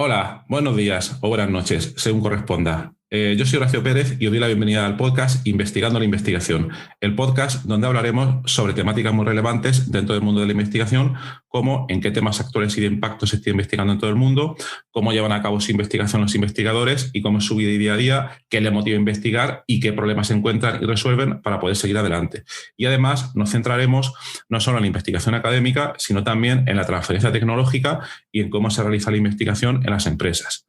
Hola, buenos días o buenas noches, según corresponda. Yo soy Horacio Pérez y os doy la bienvenida al podcast Investigando la Investigación, el podcast donde hablaremos sobre temáticas muy relevantes dentro del mundo de la investigación, como en qué temas actuales y de impacto se está investigando en todo el mundo, cómo llevan a cabo su investigación los investigadores y cómo es su vida y día a día, qué les motiva a investigar y qué problemas encuentran y resuelven para poder seguir adelante. Y además nos centraremos no solo en la investigación académica, sino también en la transferencia tecnológica y en cómo se realiza la investigación en las empresas.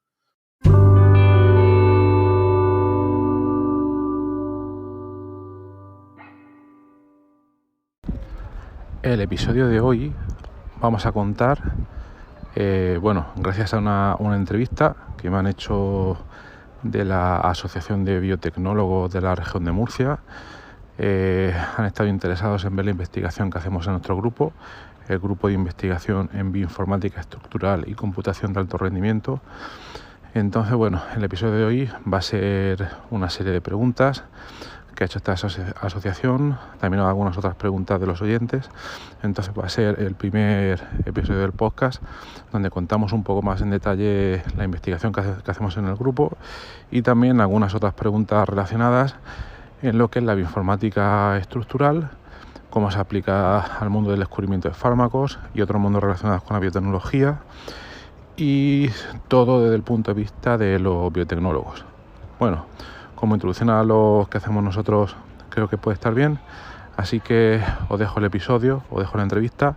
El episodio de hoy vamos a contar, gracias a una entrevista que me han hecho de la Asociación de Biotecnólogos de la región de Murcia. Han estado interesados en ver la investigación que hacemos en nuestro grupo, el grupo de investigación en bioinformática estructural y computación de alto rendimiento. Entonces, el episodio de hoy va a ser una serie de preguntas que ha hecho esta asociación, también algunas otras preguntas de los oyentes. Entonces va a ser el primer episodio del podcast donde contamos un poco más en detalle la investigación que hacemos en el grupo y también algunas otras preguntas relacionadas en lo que es la bioinformática estructural, cómo se aplica al mundo del descubrimiento de fármacos y otros mundos relacionados con la biotecnología, y todo desde el punto de vista de los biotecnólogos. Como introducción a lo que hacemos nosotros, creo que puede estar bien, así que os dejo el episodio, os dejo la entrevista,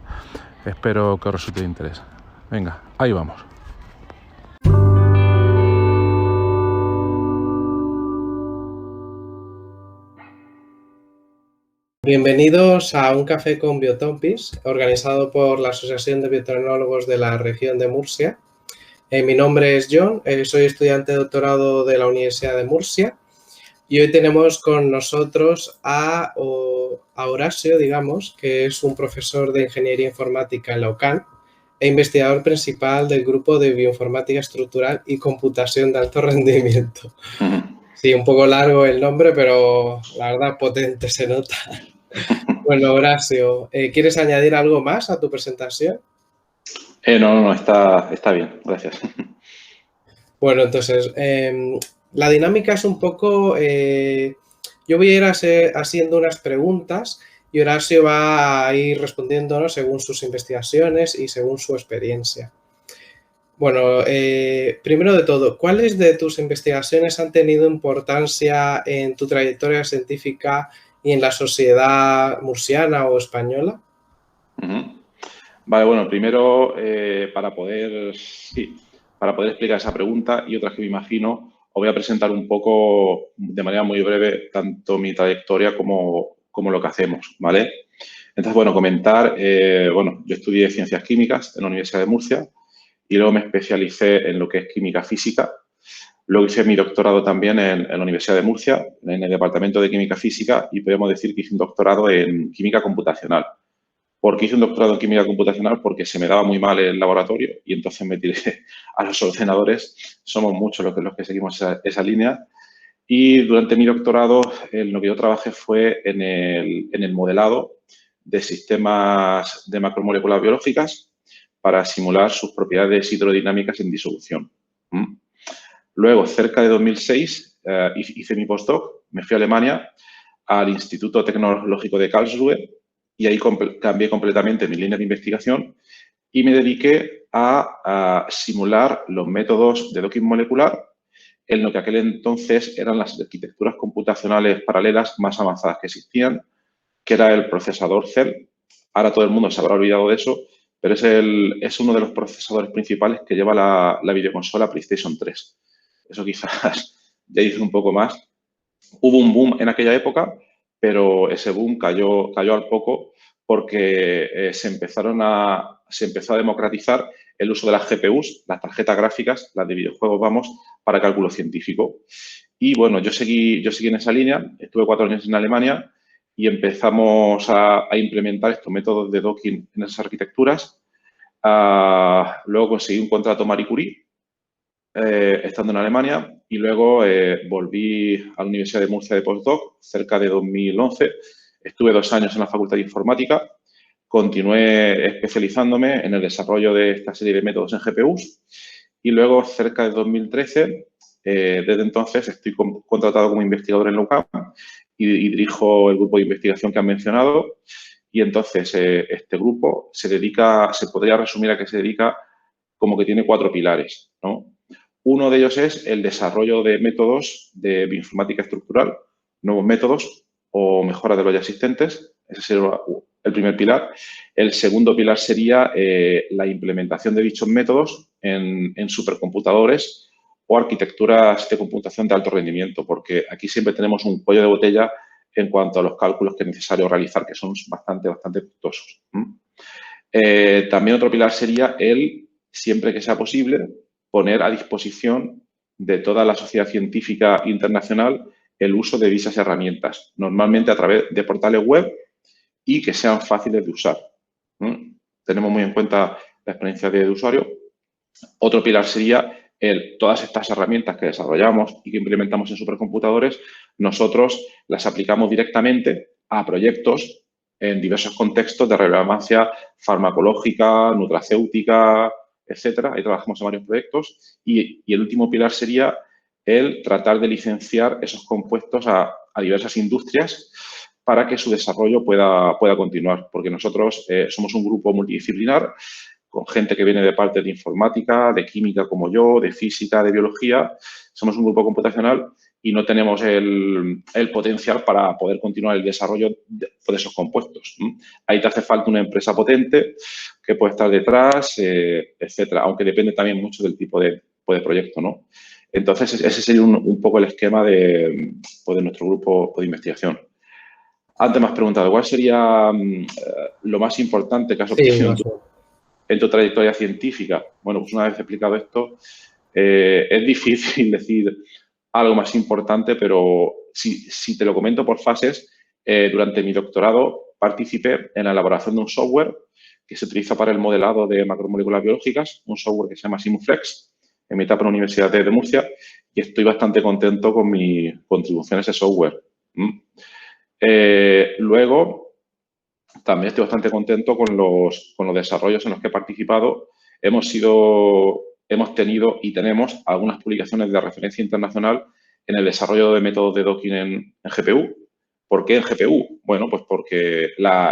espero que os resulte de interés. Venga, ahí vamos. Bienvenidos a un café con Biotopis, organizado por la Asociación de Biotecnólogos de la región de Murcia. Mi nombre es John, soy estudiante de doctorado de la Universidad de Murcia y hoy tenemos con nosotros a Horacio, que es un profesor de Ingeniería Informática en la UCAN e investigador principal del grupo de Bioinformática Estructural y Computación de Alto Rendimiento. Sí, un poco largo el nombre, pero la verdad potente se nota. Bueno, Horacio, ¿quieres añadir algo más a tu presentación? No, está bien, gracias. Bueno, entonces, la dinámica es un poco, yo voy a ir haciendo unas preguntas y Horacio va a ir respondiéndonos según sus investigaciones y según su experiencia. Bueno, primero de todo, ¿cuáles de tus investigaciones han tenido importancia en tu trayectoria científica y en la sociedad murciana o española? Vale, primero, para poder explicar esa pregunta y otras que me imagino, os voy a presentar un poco, de manera muy breve, tanto mi trayectoria como lo que hacemos, ¿vale? Entonces, comentar, yo estudié Ciencias Químicas en la Universidad de Murcia y luego me especialicé en lo que es Química Física. Luego hice mi doctorado también en la Universidad de Murcia, en el Departamento de Química Física, y podemos decir que hice un doctorado en Química Computacional. ¿Por qué hice un doctorado en Química Computacional? Porque se me daba muy mal el laboratorio y entonces me tiré a los ordenadores. Somos muchos los que seguimos esa línea. Y durante mi doctorado, en lo que yo trabajé fue en el modelado de sistemas de macromoléculas biológicas para simular sus propiedades hidrodinámicas en disolución. Luego, cerca de 2006, hice mi postdoc, me fui a Alemania, al Instituto Tecnológico de Karlsruhe, y ahí cambié completamente mi línea de investigación y me dediqué a simular los métodos de docking molecular en lo que aquel entonces eran las arquitecturas computacionales paralelas más avanzadas que existían, que era el procesador CEL. Ahora todo el mundo se habrá olvidado de eso, pero es uno de los procesadores principales que lleva la videoconsola PlayStation 3. Eso quizás ya dice un poco más. Hubo un boom en aquella época, pero ese boom cayó al poco porque se empezó a democratizar el uso de las GPUs, las tarjetas gráficas, las de videojuegos, para cálculo científico. Y yo seguí en esa línea, estuve 4 años en Alemania y empezamos a implementar estos métodos de docking en esas arquitecturas. Luego conseguí un contrato Marie Curie, estando en Alemania, y luego volví a la Universidad de Murcia de postdoc cerca de 2011. Estuve 2 años en la Facultad de Informática, continué especializándome en el desarrollo de esta serie de métodos en GPUs y luego cerca de 2013, desde entonces estoy contratado como investigador en la UCAM y dirijo el grupo de investigación que han mencionado. Y entonces este grupo se podría resumir a que se dedica como que tiene 4 pilares, ¿no? Uno de ellos es el desarrollo de métodos de bioinformática estructural, nuevos métodos o mejora de los ya existentes. Ese sería el primer pilar. El segundo pilar sería la implementación de dichos métodos en supercomputadores o arquitecturas de computación de alto rendimiento, porque aquí siempre tenemos un cuello de botella en cuanto a los cálculos que es necesario realizar, que son bastante costosos. También otro pilar sería siempre que sea posible, poner a disposición de toda la sociedad científica internacional el uso de dichas herramientas, normalmente a través de portales web y que sean fáciles de usar. Tenemos muy en cuenta la experiencia de usuario. Otro pilar sería todas estas herramientas que desarrollamos y que implementamos en supercomputadores, nosotros las aplicamos directamente a proyectos en diversos contextos de relevancia farmacológica, nutracéutica, etcétera. Ahí trabajamos en varios proyectos. Y el último pilar sería el tratar de licenciar esos compuestos a diversas industrias para que su desarrollo pueda continuar. Porque nosotros somos un grupo multidisciplinar con gente que viene de parte de informática, de química como yo, de física, de biología. Somos un grupo computacional y no tenemos el potencial para poder continuar el desarrollo de esos compuestos. Ahí te hace falta una empresa potente que puede estar detrás, etcétera, aunque depende también mucho del tipo de proyecto, ¿no? Entonces, ese sería un poco el esquema de nuestro grupo de investigación. Antes me has preguntado, ¿cuál sería lo más importante que has obtenido en tu trayectoria científica? Bueno, pues una vez explicado esto, es difícil decir algo más importante, pero si te lo comento por fases, durante mi doctorado participé en la elaboración de un software que se utiliza para el modelado de macromoléculas biológicas, un software que se llama Simuflex, en mi etapa en la Universidad de Murcia, y estoy bastante contento con mi contribución a ese software. Luego, también estoy bastante contento con los desarrollos en los que he participado. Hemos tenido y tenemos algunas publicaciones de referencia internacional en el desarrollo de métodos de docking en GPU. ¿Por qué en GPU? Bueno, pues porque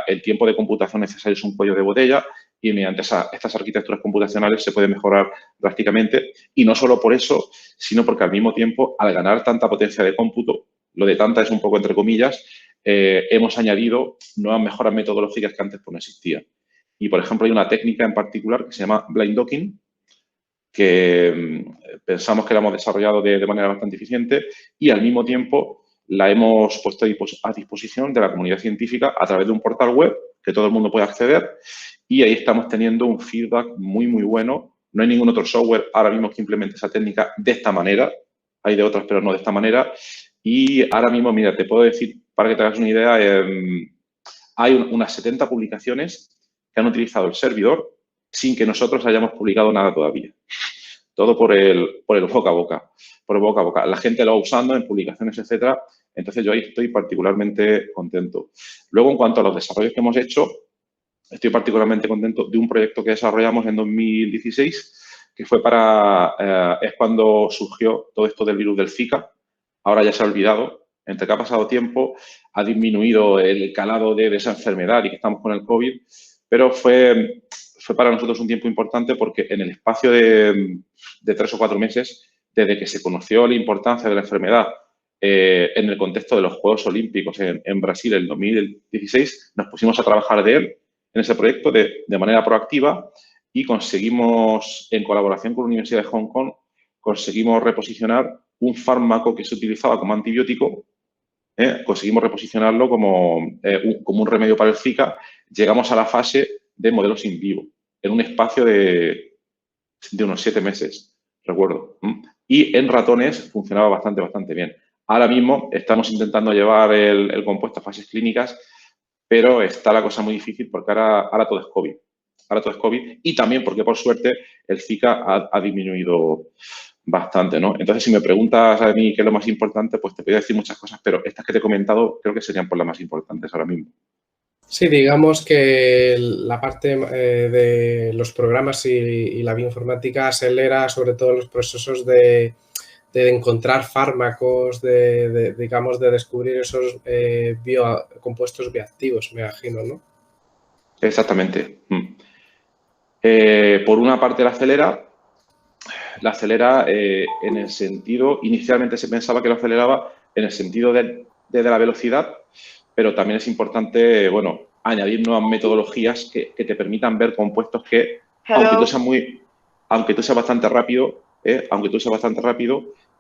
el tiempo de computación necesario es un cuello de botella y mediante estas arquitecturas computacionales se puede mejorar drásticamente. Y no solo por eso, sino porque al mismo tiempo, al ganar tanta potencia de cómputo, lo de tanta es un poco entre comillas, hemos añadido nuevas mejoras metodológicas que antes pues no existían. Y, por ejemplo, hay una técnica en particular que se llama blind docking, que pensamos que la hemos desarrollado de manera bastante eficiente y, al mismo tiempo, la hemos puesto a disposición de la comunidad científica a través de un portal web que todo el mundo puede acceder y ahí estamos teniendo un feedback muy, muy bueno. No hay ningún otro software ahora mismo que implemente esa técnica de esta manera. Hay de otras, pero no de esta manera. Y ahora mismo, mira, te puedo decir, para que te hagas una idea, hay unas 70 publicaciones que han utilizado el servidor sin que nosotros hayamos publicado nada todavía. Todo por el boca a boca. Por el boca a boca. La gente lo va usando en publicaciones, etcétera. Entonces, yo ahí estoy particularmente contento. Luego, en cuanto a los desarrollos que hemos hecho, estoy particularmente contento de un proyecto que desarrollamos en 2016, que fue es cuando surgió todo esto del virus del Zika. Ahora ya se ha olvidado. Entre que ha pasado tiempo, ha disminuido el calado de esa enfermedad y que estamos con el COVID, pero fue para nosotros un tiempo importante porque en el espacio de 3 o 4 meses, desde que se conoció la importancia de la enfermedad en el contexto de los Juegos Olímpicos en Brasil en 2016, nos pusimos a trabajar en ese proyecto de manera proactiva y conseguimos, en colaboración con la Universidad de Hong Kong, conseguimos reposicionar un fármaco que se utilizaba como antibiótico. Conseguimos reposicionarlo como un remedio para el Zika. Llegamos a la fase de modelos in vivo, en un espacio de unos 7 meses, recuerdo. Y en ratones funcionaba bastante bien. Ahora mismo estamos intentando llevar el compuesto a fases clínicas, pero está la cosa muy difícil porque ahora todo es COVID. Ahora todo es COVID y también porque, por suerte, el Zika ha disminuido bastante, ¿no? Entonces, si me preguntas a mí qué es lo más importante, pues te podría decir muchas cosas, pero estas que te he comentado creo que serían por las más importantes ahora mismo. Sí, digamos que la parte de los programas y la bioinformática acelera sobre todo los procesos de encontrar fármacos, digamos, de descubrir esos compuestos bioactivos, me imagino, ¿no? Exactamente. Por una parte la acelera en el sentido, inicialmente se pensaba que lo aceleraba en el sentido de la velocidad, pero también es importante, bueno, añadir nuevas metodologías que te permitan ver compuestos que, aunque tú seas bastante rápido,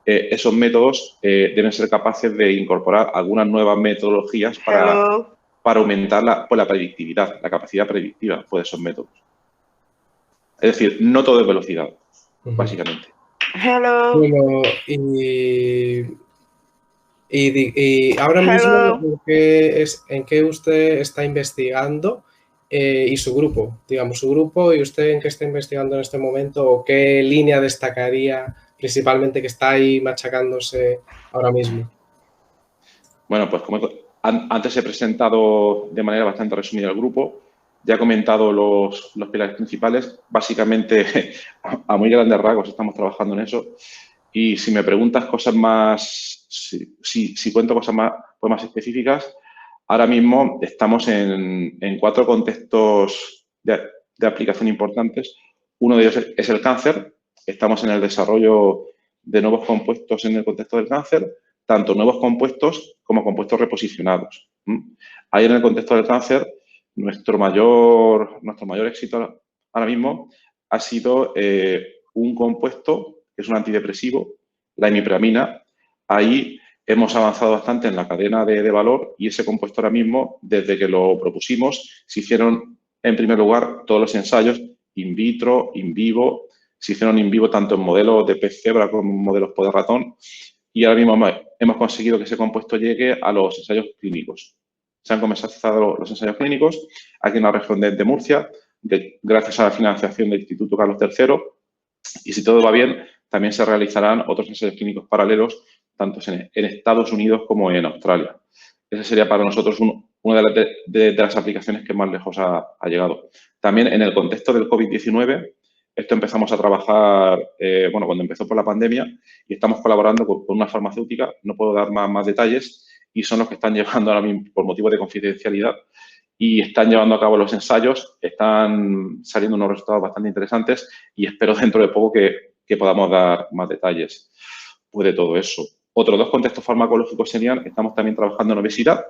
esos métodos deben ser capaces de incorporar algunas nuevas metodologías para aumentar la predictividad, la capacidad predictiva de esos métodos. Es decir, no todo es velocidad, básicamente. Bueno, y ahora mismo, ¿en qué usted está investigando y su grupo? Digamos, su grupo y usted en qué está investigando en este momento o qué línea destacaría principalmente que está ahí machacándose ahora mismo. Bueno, pues como antes he presentado de manera bastante resumida el grupo, ya he comentado los pilares principales. Básicamente, a muy grandes rasgos estamos trabajando en eso. Y si me preguntas cosas más, si cuento cosas más específicas, ahora mismo estamos en 4 contextos de aplicación importantes. Uno de ellos es el cáncer. Estamos en el desarrollo de nuevos compuestos en el contexto del cáncer, tanto nuevos compuestos como compuestos reposicionados. Ahí en el contexto del cáncer, nuestro mayor éxito ahora mismo ha sido un compuesto que es un antidepresivo, la imipramina. Ahí hemos avanzado bastante en la cadena de valor y ese compuesto ahora mismo, desde que lo propusimos, se hicieron en primer lugar todos los ensayos in vitro, in vivo, se hicieron in vivo tanto en modelos de pez cebra como en modelos de ratón y ahora mismo hemos conseguido que ese compuesto llegue a los ensayos clínicos. Se han comenzado los ensayos clínicos aquí en la región de Murcia, gracias a la financiación del Instituto Carlos III. Y si todo va bien, también se realizarán otros ensayos clínicos paralelos, tanto en Estados Unidos como en Australia. Esa sería para nosotros una de las aplicaciones que más lejos ha llegado. También en el contexto del COVID-19, esto empezamos a trabajar, cuando empezó por la pandemia y estamos colaborando con una farmacéutica, no puedo dar más detalles, y son los que están llevando ahora mismo, por motivo de confidencialidad, y están llevando a cabo los ensayos, están saliendo unos resultados bastante interesantes y espero dentro de poco que podamos dar más detalles de todo eso. Otros 2 contextos farmacológicos serían, estamos también trabajando en obesidad.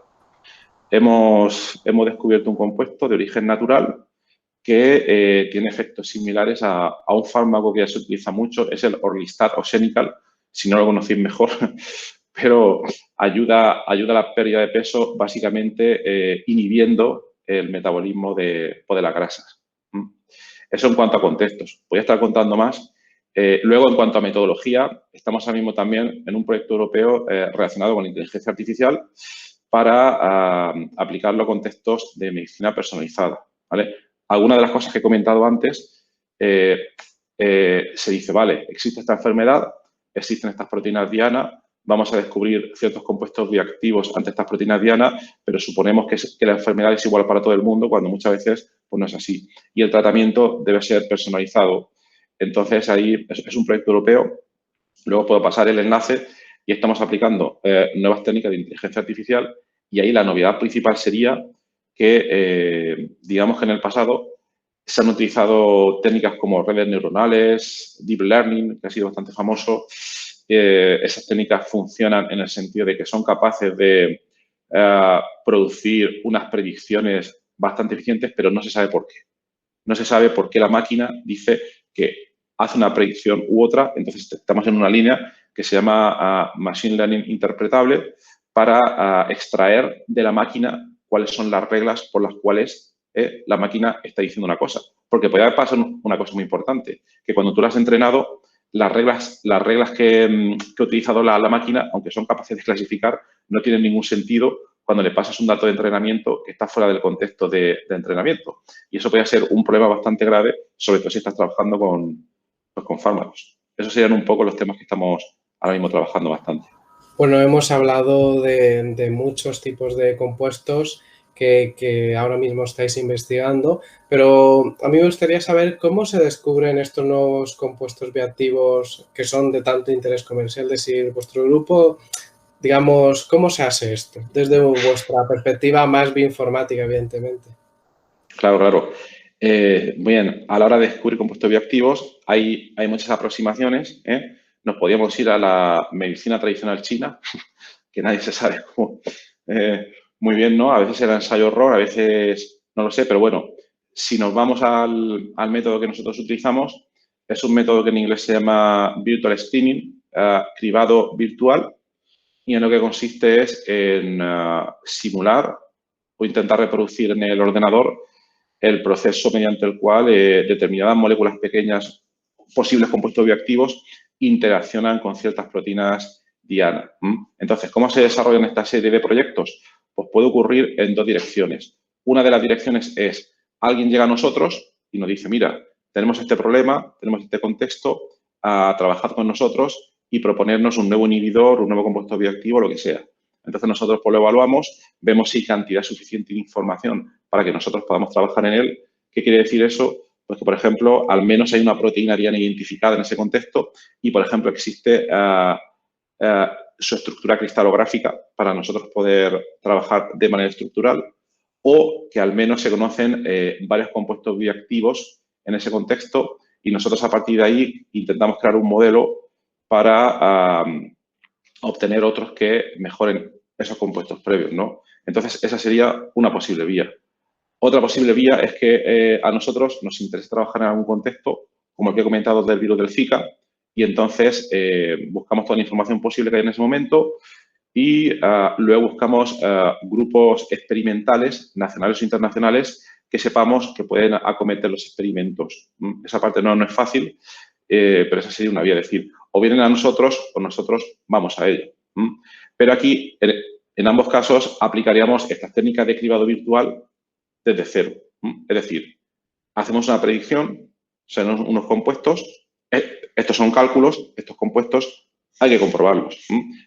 Hemos descubierto un compuesto de origen natural que tiene efectos similares a un fármaco que ya se utiliza mucho, es el Orlistat o Xenical, si no lo conocéis mejor, pero ayuda a la pérdida de peso básicamente inhibiendo el metabolismo de las grasas. Eso en cuanto a contextos. Voy a estar contando más. Luego, en cuanto a metodología, estamos ahora mismo también en un proyecto europeo relacionado con la inteligencia artificial para aplicarlo a contextos de medicina personalizada, ¿vale? Algunas de las cosas que he comentado antes, se dice, vale, existe esta enfermedad, existen estas proteínas diana, vamos a descubrir ciertos compuestos bioactivos ante estas proteínas diana, pero suponemos que la enfermedad es igual para todo el mundo, cuando muchas veces pues no es así. Y el tratamiento debe ser personalizado. Entonces, ahí es un proyecto europeo. Luego puedo pasar el enlace y estamos aplicando nuevas técnicas de inteligencia artificial y ahí la novedad principal sería que, digamos que en el pasado se han utilizado técnicas como redes neuronales, deep learning, que ha sido bastante famoso. Esas técnicas funcionan en el sentido de que son capaces de producir unas predicciones bastante eficientes, pero no se sabe por qué. No se sabe por qué la máquina dice que hace una predicción u otra. Entonces, estamos en una línea que se llama Machine Learning Interpretable para extraer de la máquina cuáles son las reglas por las cuales la máquina está diciendo una cosa. Porque puede pasar una cosa muy importante, que cuando tú la has entrenado, las reglas que ha utilizado la máquina, aunque son capaces de clasificar, no tienen ningún sentido cuando le pasas un dato de entrenamiento que está fuera del contexto de entrenamiento. Y eso puede ser un problema bastante grave, sobre todo si estás trabajando con fármacos. Esos serían un poco los temas que estamos ahora mismo trabajando bastante. Bueno, hemos hablado de muchos tipos de compuestos que ahora mismo estáis investigando, pero a mí me gustaría saber cómo se descubren estos nuevos compuestos bioactivos que son de tanto interés comercial. Es decir, vuestro grupo, digamos, ¿cómo se hace esto? Desde vuestra perspectiva más bioinformática, evidentemente. Claro, claro. Bien, a la hora de descubrir compuestos bioactivos hay muchas aproximaciones, ¿eh? Nos podíamos ir a la medicina tradicional china, que nadie se sabe cómo, muy bien, ¿no? A veces era ensayo-error, a veces no lo sé, pero bueno, si nos vamos al método que nosotros utilizamos, es un método que en inglés se llama Virtual Screening, cribado virtual, y en lo que consiste es en simular o intentar reproducir en el ordenador el proceso mediante el cual determinadas moléculas pequeñas, posibles compuestos bioactivos, interaccionan con ciertas proteínas diana. Entonces, ¿cómo se desarrollan esta serie de proyectos? Pues puede ocurrir en dos direcciones. Una de las direcciones es, alguien llega a nosotros y nos dice, mira, tenemos este problema, tenemos este contexto, a trabajar con nosotros y proponernos un nuevo inhibidor, un nuevo compuesto bioactivo, lo que sea. Entonces, nosotros pues, lo evaluamos, vemos si hay cantidad suficiente de información para que nosotros podamos trabajar en él. ¿Qué quiere decir eso? Pues que, por ejemplo, al menos hay una proteína diana identificada en ese contexto y, por ejemplo, existe su estructura cristalográfica para nosotros poder trabajar de manera estructural, o que al menos se conocen varios compuestos bioactivos en ese contexto y nosotros a partir de ahí intentamos crear un modelo para obtener otros que mejoren esos compuestos previos, ¿no? Entonces, esa sería una posible vía. Otra posible vía es que a nosotros nos interesa trabajar en algún contexto, como el que he comentado del virus del Zika, y entonces buscamos toda la información posible que hay en ese momento y luego buscamos grupos experimentales, nacionales o internacionales, que sepamos que pueden acometer los experimentos. Esa parte no es fácil, pero esa sería una vía, es decir, o vienen a nosotros o nosotros vamos a ello. Pero aquí, en ambos casos, aplicaríamos estas técnicas de cribado virtual desde cero. Es decir, hacemos una predicción, son unos compuestos, estos son cálculos, estos compuestos hay que comprobarlos.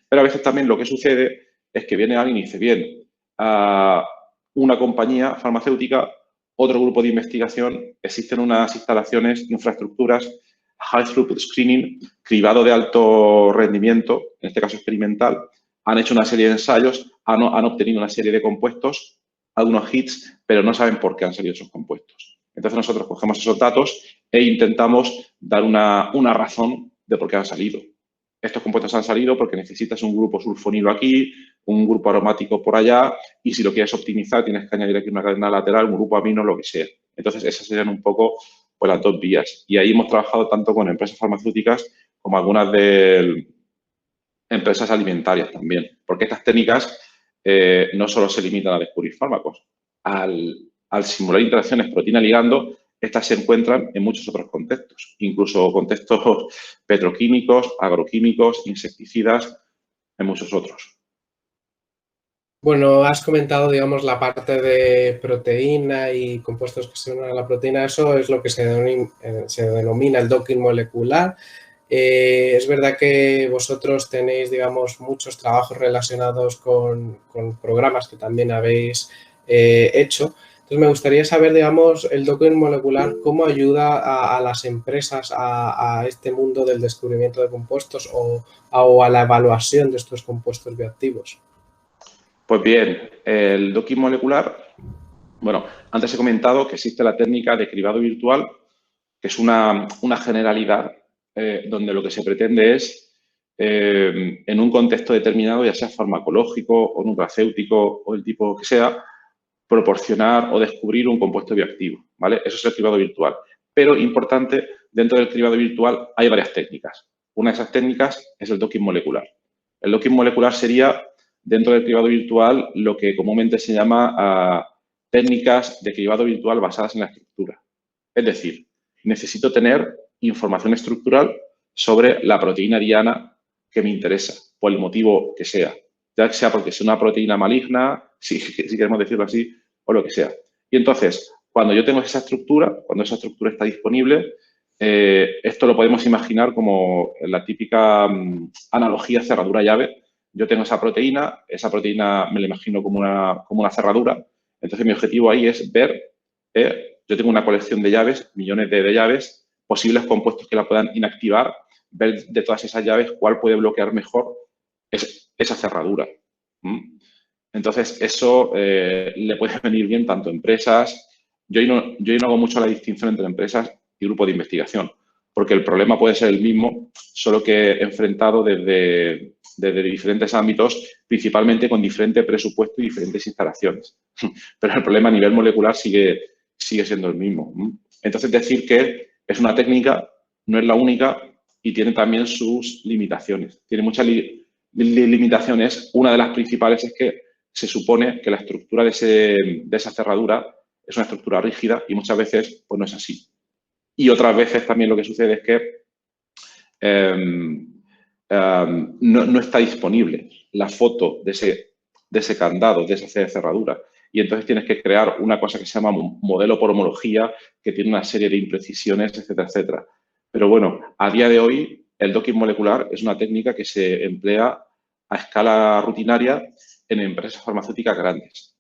Pero a veces también lo que sucede es que viene alguien y dice, bien, una compañía farmacéutica, otro grupo de investigación, existen unas instalaciones, infraestructuras, high throughput screening, cribado de alto rendimiento, en este caso experimental, han hecho una serie de ensayos, han obtenido una serie de compuestos, algunos hits, pero no saben por qué han salido esos compuestos. Entonces, nosotros cogemos esos datos e intentamos dar una razón de por qué han salido. Estos compuestos han salido porque necesitas un grupo sulfonilo aquí, un grupo aromático por allá, y si lo quieres optimizar tienes que añadir aquí una cadena lateral, un grupo amino, lo que sea. Entonces, esas serían un poco pues, las dos vías. Y ahí hemos trabajado tanto con empresas farmacéuticas como algunas de empresas alimentarias también, porque estas técnicas no solo se limitan a descubrir fármacos. Al simular interacciones proteína-ligando, estas se encuentran en muchos otros contextos, incluso contextos petroquímicos, agroquímicos, insecticidas, en muchos otros. Bueno, has comentado, digamos, la parte de proteína y compuestos que se unen a la proteína. Eso es lo que se denomina el docking molecular. Es verdad que vosotros tenéis, digamos, muchos trabajos relacionados con programas que también habéis hecho. Entonces, me gustaría saber, digamos, el docking molecular, cómo ayuda a las empresas a este mundo del descubrimiento de compuestos o a la evaluación de estos compuestos bioactivos. Pues bien, el docking molecular, bueno, antes he comentado que existe la técnica de cribado virtual, que es una generalidad donde lo que se pretende es, en un contexto determinado, ya sea farmacológico o nutracéutico o el tipo que sea, proporcionar o descubrir un compuesto bioactivo, ¿vale? Eso es el cribado virtual. Pero, importante, dentro del cribado virtual hay varias técnicas. Una de esas técnicas es el docking molecular. El docking molecular sería, dentro del cribado virtual, lo que comúnmente se llama técnicas de cribado virtual basadas en la estructura. Es decir, necesito tener información estructural sobre la proteína diana que me interesa, por el motivo que sea. Ya sea porque es una proteína maligna, si queremos decirlo así, o lo que sea. Y entonces, cuando yo tengo esa estructura, cuando esa estructura está disponible, esto lo podemos imaginar como la típica analogía cerradura-llave. Yo tengo esa proteína me la imagino como una cerradura, Entonces, mi objetivo ahí es ver, yo tengo una colección de llaves, millones de llaves, posibles compuestos que la puedan inactivar, ver de todas esas llaves cuál puede bloquear mejor esa cerradura. Entonces, eso le puede venir bien tanto a empresas. Yo no hago mucho la distinción entre empresas y grupos de investigación, porque el problema puede ser el mismo, solo que enfrentado desde diferentes ámbitos, principalmente con diferente presupuesto y diferentes instalaciones. Pero el problema a nivel molecular sigue siendo el mismo. Entonces, decir que es una técnica, no es la única y tiene también sus limitaciones. Tiene muchas limitaciones. Una de las principales es que se supone que la estructura de esa cerradura es una estructura rígida y muchas veces pues, no es así. Y otras veces también lo que sucede es que no está disponible la foto de ese candado, de esa cerradura. Y entonces tienes que crear una cosa que se llama modelo por homología, que tiene una serie de imprecisiones, etcétera, etcétera. Pero bueno, a día de hoy el docking molecular es una técnica que se emplea a escala rutinaria en empresas farmacéuticas grandes.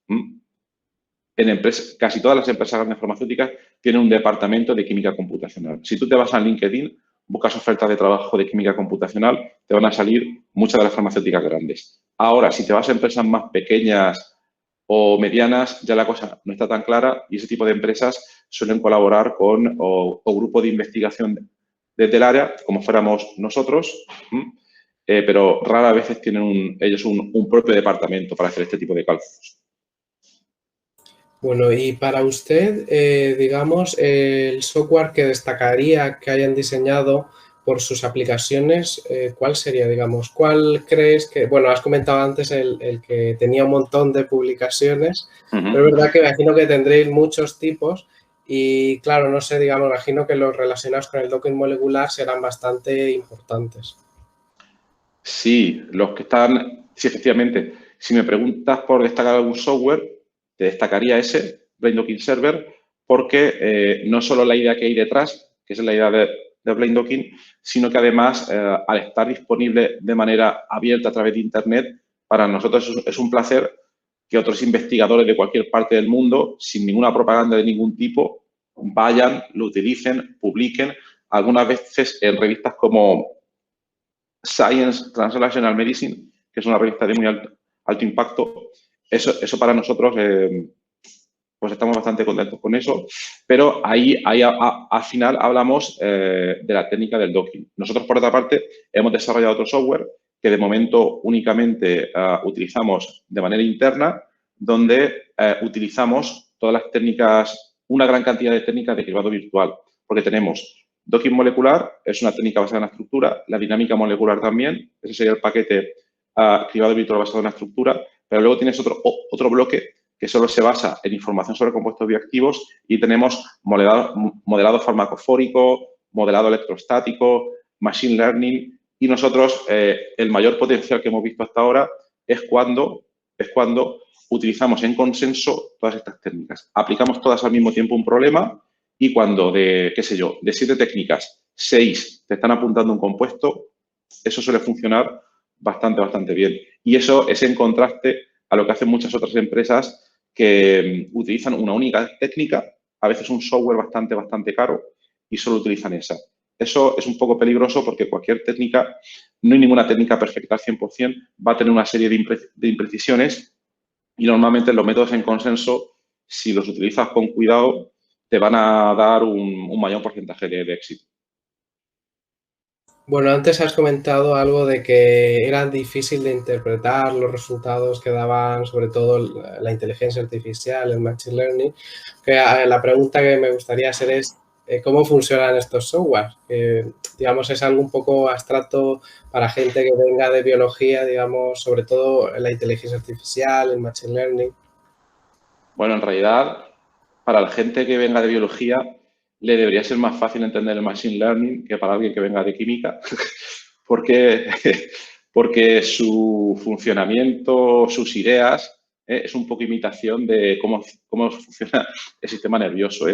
Casi todas las empresas grandes farmacéuticas tienen un departamento de química computacional. Si tú te vas a LinkedIn, buscas ofertas de trabajo de química computacional, te van a salir muchas de las farmacéuticas grandes. Ahora, si te vas a empresas más pequeñas o medianas, ya la cosa no está tan clara y ese tipo de empresas suelen colaborar con o grupos de investigación desde el área, como fuéramos nosotros, pero rara vez tienen ellos un propio departamento para hacer este tipo de cálculos. Bueno, y para usted, digamos, el software que destacaría que hayan diseñado por sus aplicaciones, ¿cuál sería, digamos? ¿Cuál crees que, bueno, has comentado antes el que tenía un montón de publicaciones, pero es verdad que imagino que tendréis muchos tipos y, claro, no sé, digamos, imagino que los relacionados con el docking molecular serán bastante importantes. Sí, sí, efectivamente. Si me preguntas por destacar algún software, te destacaría ese, Blind Docking Server, porque no solo la idea que hay detrás, que es la idea de Blind Docking, sino que además, al estar disponible de manera abierta a través de Internet, para nosotros es un placer que otros investigadores de cualquier parte del mundo, sin ninguna propaganda de ningún tipo, vayan, lo utilicen, publiquen, algunas veces en revistas como Science Translational Medicine, que es una revista de muy alto impacto. Eso para nosotros, pues estamos bastante contentos con eso, pero ahí al final hablamos de la técnica del docking. Nosotros, por otra parte, hemos desarrollado otro software que de momento únicamente utilizamos de manera interna, donde utilizamos todas las técnicas, una gran cantidad de técnicas de cribado virtual, porque tenemos docking molecular, es una técnica basada en la estructura, la dinámica molecular también, ese sería el paquete cribado virtual basado en la estructura, pero luego tienes otro bloque que solo se basa en información sobre compuestos bioactivos y tenemos modelado farmacofórico, modelado electrostático, machine learning y nosotros el mayor potencial que hemos visto hasta ahora es cuando utilizamos en consenso todas estas técnicas. Aplicamos todas al mismo tiempo un problema y cuando de 7 técnicas, 6 te están apuntando un compuesto, eso suele funcionar bastante bien. Y eso es en contraste a lo que hacen muchas otras empresas que utilizan una única técnica, a veces un software bastante caro y solo utilizan esa. Eso es un poco peligroso porque cualquier técnica, no hay ninguna técnica perfecta al 100%, va a tener una serie de imprecisiones y normalmente los métodos en consenso, si los utilizas con cuidado, te van a dar un mayor porcentaje de éxito. Bueno, antes has comentado algo de que era difícil de interpretar los resultados que daban, sobre todo la inteligencia artificial, el machine learning. Que la pregunta que me gustaría hacer es ¿cómo funcionan estos softwares? Digamos, es algo un poco abstracto para gente que venga de biología, digamos, sobre todo la inteligencia artificial, el machine learning. Bueno, en realidad, para la gente que venga de biología, le debería ser más fácil entender el machine learning que para alguien que venga de química, porque su funcionamiento, sus ideas, es un poco imitación de cómo funciona el sistema nervioso.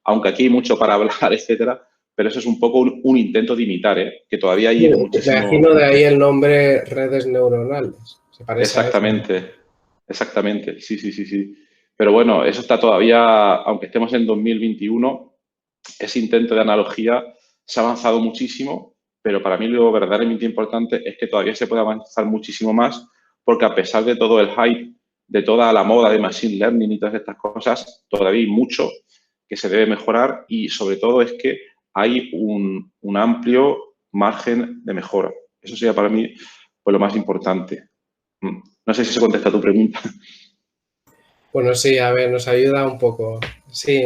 Aunque aquí hay mucho para hablar, etcétera, pero eso es un poco un intento de imitar, que todavía hay muchísimo... Me imagino de ahí el nombre redes neuronales. ¿Se parece Exactamente, sí. Pero bueno, eso está todavía, aunque estemos en 2021, ese intento de analogía se ha avanzado muchísimo, pero para mí lo verdaderamente importante es que todavía se puede avanzar muchísimo más, porque a pesar de todo el hype, de toda la moda de Machine Learning y todas estas cosas, todavía hay mucho que se debe mejorar y sobre todo es que hay un amplio margen de mejora. Eso sería para mí pues, lo más importante. No sé si se contesta a tu pregunta. Bueno, sí, a ver, nos ayuda un poco. Sí,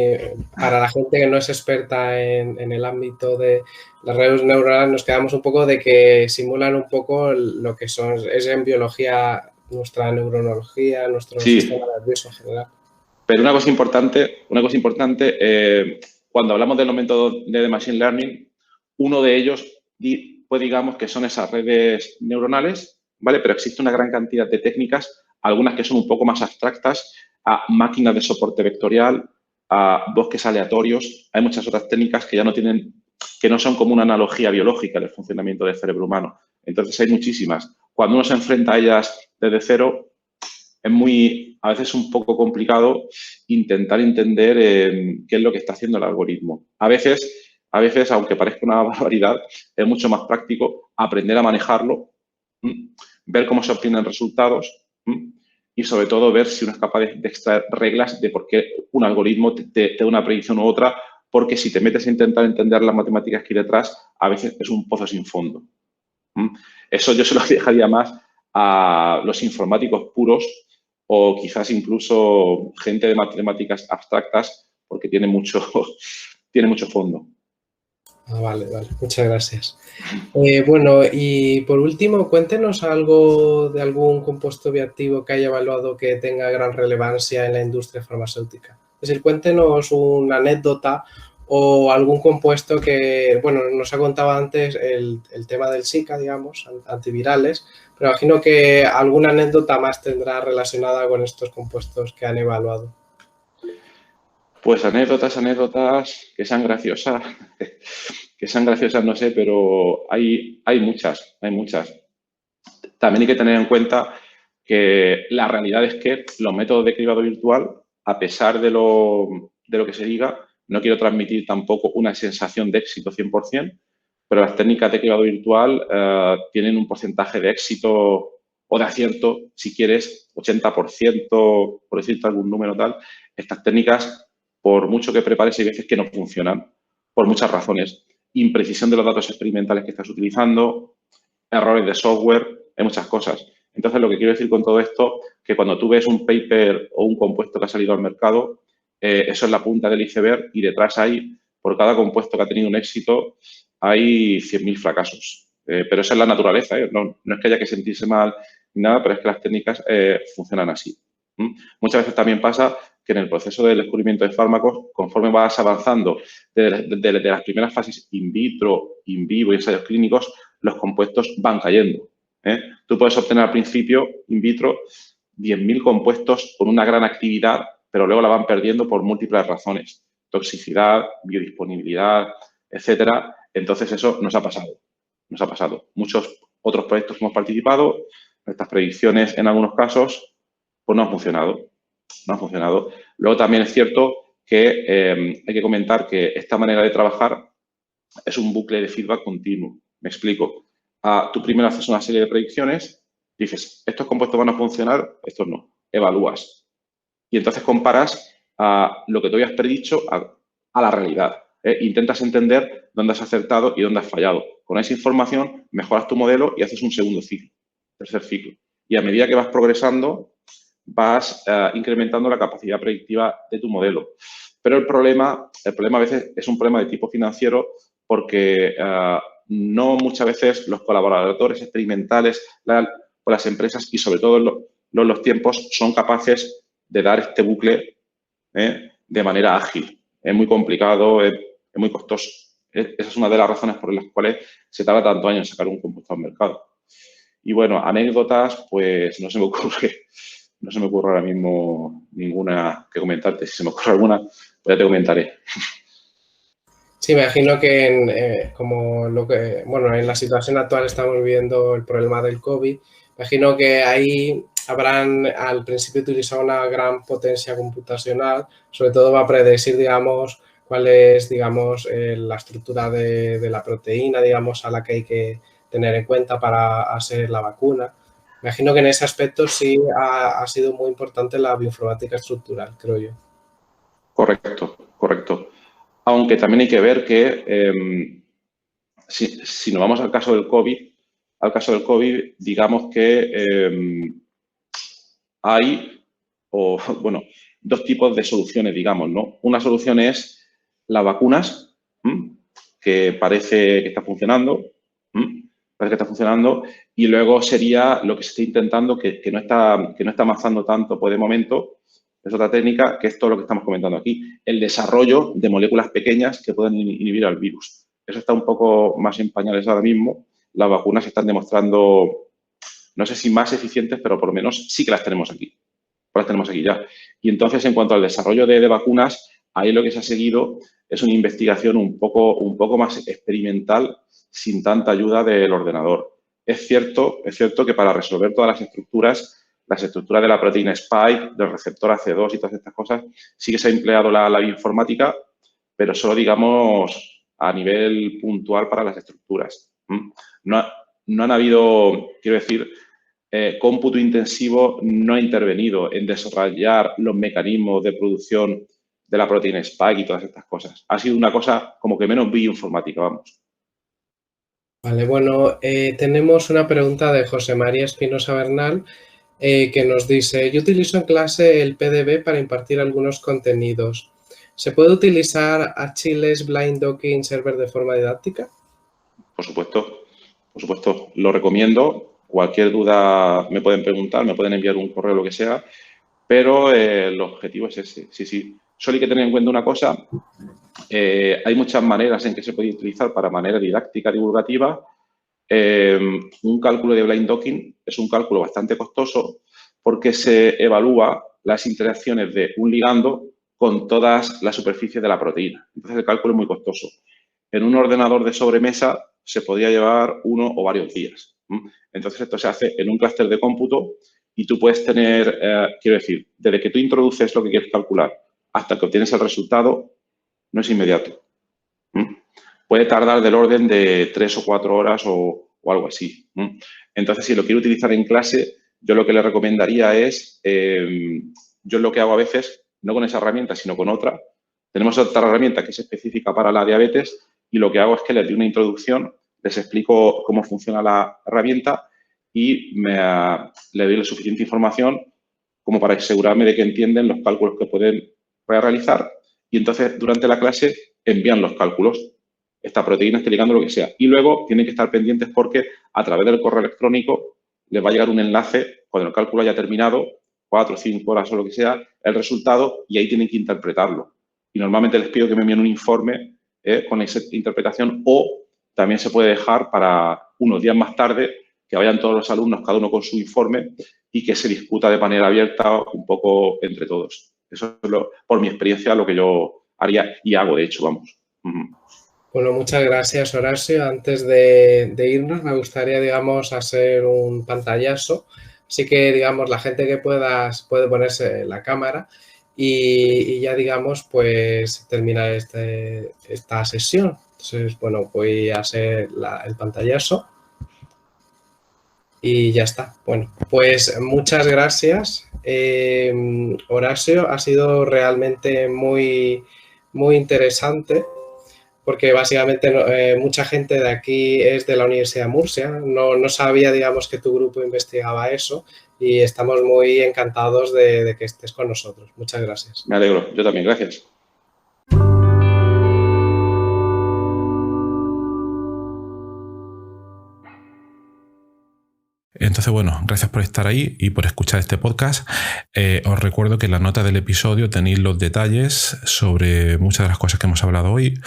para la gente que no es experta en el ámbito de las redes neuronales, nos quedamos un poco de que simulan un poco lo que es en biología nuestra neuronología, nuestro Sí, sistema nervioso en general. pero una cosa importante, cuando hablamos de los métodos de Machine Learning, uno de ellos, pues digamos que son esas redes neuronales, ¿vale? Pero existe una gran cantidad de técnicas, algunas que son un poco más abstractas, a máquinas de soporte vectorial, a bosques aleatorios. Hay muchas otras técnicas que ya no tienen, que no son como una analogía biológica del funcionamiento del cerebro humano. Entonces hay muchísimas. Cuando uno se enfrenta a ellas desde cero, es a veces un poco complicado intentar entender qué es lo que está haciendo el algoritmo. A veces, aunque parezca una barbaridad, es mucho más práctico aprender a manejarlo, ver cómo se obtienen resultados y sobre todo ver si uno es capaz de extraer reglas de por qué un algoritmo te da una predicción u otra, porque si te metes a intentar entender las matemáticas que hay detrás, a veces es un pozo sin fondo. Eso yo se lo dejaría más a los informáticos puros o quizás incluso gente de matemáticas abstractas porque tiene mucho fondo. Vale, muchas gracias. Bueno, y por último, cuéntenos algo de algún compuesto bioactivo que haya evaluado que tenga gran relevancia en la industria farmacéutica. Es decir, cuéntenos una anécdota o algún compuesto que, bueno, nos ha contado antes el tema del Zika, digamos, antivirales, pero imagino que alguna anécdota más tendrá relacionada con estos compuestos que han evaluado. Pues anécdotas que sean graciosas, no sé, pero hay muchas. También hay que tener en cuenta que la realidad es que los métodos de cribado virtual, a pesar de lo que se diga, no quiero transmitir tampoco una sensación de éxito 100%, pero las técnicas de cribado virtual tienen un porcentaje de éxito o de acierto, si quieres, 80%, por decirte algún número tal. Estas técnicas, por mucho que prepares, hay veces que no funcionan, por muchas razones. Imprecisión de los datos experimentales que estás utilizando, errores de software, hay muchas cosas. Entonces, lo que quiero decir con todo esto, que cuando tú ves un paper o un compuesto que ha salido al mercado, eso es la punta del iceberg y detrás hay, por cada compuesto que ha tenido un éxito, hay 100.000 fracasos. Pero esa es la naturaleza, ¿eh? No es que haya que sentirse mal ni nada, pero es que las técnicas funcionan así. Muchas veces también pasa que en el proceso del descubrimiento de fármacos, conforme vas avanzando de las primeras fases in vitro, in vivo y ensayos clínicos, los compuestos van cayendo. Tú puedes obtener al principio, in vitro, 10.000 compuestos con una gran actividad, pero luego la van perdiendo por múltiples razones. Toxicidad, biodisponibilidad, etcétera. Entonces, eso nos ha pasado. Muchos otros proyectos que hemos participado, nuestras predicciones en algunos casos, pues no han funcionado. Luego también es cierto que hay que comentar que esta manera de trabajar es un bucle de feedback continuo. Me explico. Tú primero haces una serie de predicciones, dices, estos compuestos van a funcionar, estos no. Evalúas. Y entonces comparas lo que tú habías predicho a la realidad. Intentas entender dónde has acertado y dónde has fallado. Con esa información mejoras tu modelo y haces un segundo ciclo, tercer ciclo. Y a medida que vas progresando, vas incrementando la capacidad predictiva de tu modelo. Pero el problema a veces es un problema de tipo financiero porque no muchas veces los colaboradores experimentales, las empresas y sobre todo los tiempos son capaces de dar este bucle de manera ágil. Es muy complicado, es muy costoso. Esa es una de las razones por las cuales se tarda tanto años en sacar un compuesto al mercado. Y bueno, anécdotas, pues no se me ocurre ahora mismo ninguna que comentarte. Si se me ocurre alguna, pues ya te comentaré. Sí, me imagino que en la situación actual estamos viviendo el problema del COVID. Imagino que ahí habrán al principio utilizado una gran potencia computacional, sobre todo para predecir, digamos, cuál es, digamos, la estructura de la proteína, digamos, a la que hay que tener en cuenta para hacer la vacuna. Imagino que en ese aspecto sí ha sido muy importante la bioinformática estructural, creo yo. Correcto. Aunque también hay que ver que si nos vamos al caso del COVID, digamos que hay, dos tipos de soluciones, digamos, ¿no? Una solución es las vacunas, que parece que está funcionando, y luego sería lo que se está intentando, que no está avanzando tanto por el momento, es otra técnica, que es todo lo que estamos comentando aquí, el desarrollo de moléculas pequeñas que pueden inhibir al virus. Eso está un poco más en pañales ahora mismo. Las vacunas se están demostrando, no sé si más eficientes, pero por lo menos sí que las tenemos aquí. Las tenemos aquí ya. Y entonces, en cuanto al desarrollo de vacunas, ahí lo que se ha seguido es una investigación un poco más experimental, sin tanta ayuda del ordenador. Es cierto que para resolver todas las estructuras de la proteína Spike, del receptor AC2 y todas estas cosas, sí que se ha empleado la bioinformática, pero solo, digamos, a nivel puntual para las estructuras. No han habido, quiero decir, cómputo intensivo no ha intervenido en desarrollar los mecanismos de producción de la proteína Spike y todas estas cosas. Ha sido una cosa como que menos bioinformática, vamos. Vale, bueno, tenemos una pregunta de José María Espinosa Bernal que nos dice: yo utilizo en clase el PDB para impartir algunos contenidos. ¿Se puede utilizar Achilles Blind Docking Server de forma didáctica? Por supuesto, lo recomiendo. Cualquier duda me pueden preguntar, me pueden enviar un correo, lo que sea, pero el objetivo es ese, sí. Solo hay que tener en cuenta una cosa, hay muchas maneras en que se puede utilizar para manera didáctica, divulgativa. Un cálculo de blind docking es un cálculo bastante costoso porque se evalúa las interacciones de un ligando con todas las superficies de la proteína. Entonces, el cálculo es muy costoso. En un ordenador de sobremesa se podría llevar 1 o varios días. Entonces, esto se hace en un clúster de cómputo y tú puedes tener, quiero decir, desde que tú introduces lo que quieres calcular hasta que obtienes el resultado, no es inmediato. Puede tardar del orden de 3 o 4 horas o algo así. Entonces, si lo quiero utilizar en clase, yo lo que le recomendaría es, yo lo que hago a veces, no con esa herramienta, sino con otra. Tenemos otra herramienta que es específica para la diabetes y lo que hago es que les doy una introducción, les explico cómo funciona la herramienta y le doy la suficiente información como para asegurarme de que entienden los cálculos que pueden realizar y entonces durante la clase envían los cálculos. Esta proteína está ligando lo que sea. Y luego tienen que estar pendientes porque a través del correo electrónico les va a llegar un enlace cuando el cálculo haya terminado, 4 o 5 horas o lo que sea, el resultado y ahí tienen que interpretarlo. Y normalmente les pido que me envíen un informe con esa interpretación o también se puede dejar para unos días más tarde que vayan todos los alumnos, cada uno con su informe y que se discuta de manera abierta un poco entre todos. Eso es, por mi experiencia, lo que yo haría y hago, de hecho, vamos. Bueno, muchas gracias, Horacio. Antes de irnos, me gustaría, digamos, hacer un pantallazo. Así que, digamos, la gente que puede ponerse la cámara y ya, digamos, pues termina esta sesión. Entonces, bueno, voy a hacer el pantallazo y ya está. Bueno, pues muchas gracias, Horacio. Ha sido realmente muy, muy interesante porque básicamente mucha gente de aquí es de la Universidad de Murcia. No sabía, digamos, que tu grupo investigaba eso y estamos muy encantados de que estés con nosotros. Muchas gracias. Me alegro. Yo también. Gracias. Entonces, bueno, gracias por estar ahí y por escuchar este podcast. Os recuerdo que en la nota del episodio tenéis los detalles sobre muchas de las cosas que hemos hablado hoy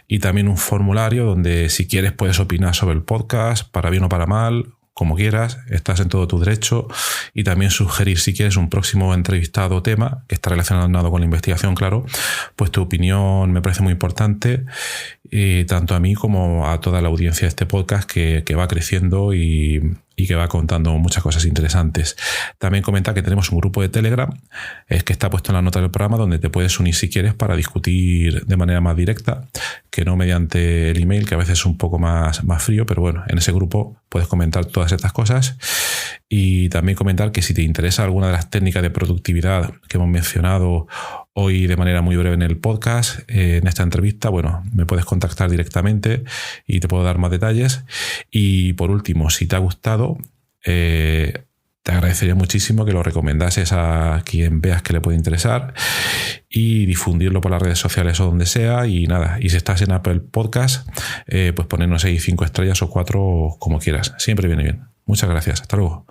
y también un formulario donde si quieres puedes opinar sobre el podcast, para bien o para mal, como quieras, estás en todo tu derecho, y también sugerir si quieres un próximo entrevistado o tema que está relacionado con la investigación, claro, pues tu opinión me parece muy importante, tanto a mí como a toda la audiencia de este podcast que va creciendo y y que va contando muchas cosas interesantes. También comenta que tenemos un grupo de Telegram, que está puesto en la nota del programa, donde te puedes unir si quieres para discutir de manera más directa, que no mediante el email, que a veces es un poco más frío, pero bueno, en ese grupo puedes comentar todas estas cosas. Y también comentar que si te interesa alguna de las técnicas de productividad que hemos mencionado hoy de manera muy breve en el podcast, en esta entrevista, bueno, me puedes contactar directamente y te puedo dar más detalles. Y por último, si te ha gustado, te agradecería muchísimo que lo recomendases a quien veas que le puede interesar y difundirlo por las redes sociales o donde sea. Y nada, y si estás en Apple Podcast, pues ponernos ahí 5 estrellas o 4 como quieras. Siempre viene bien. Muchas gracias. Hasta luego.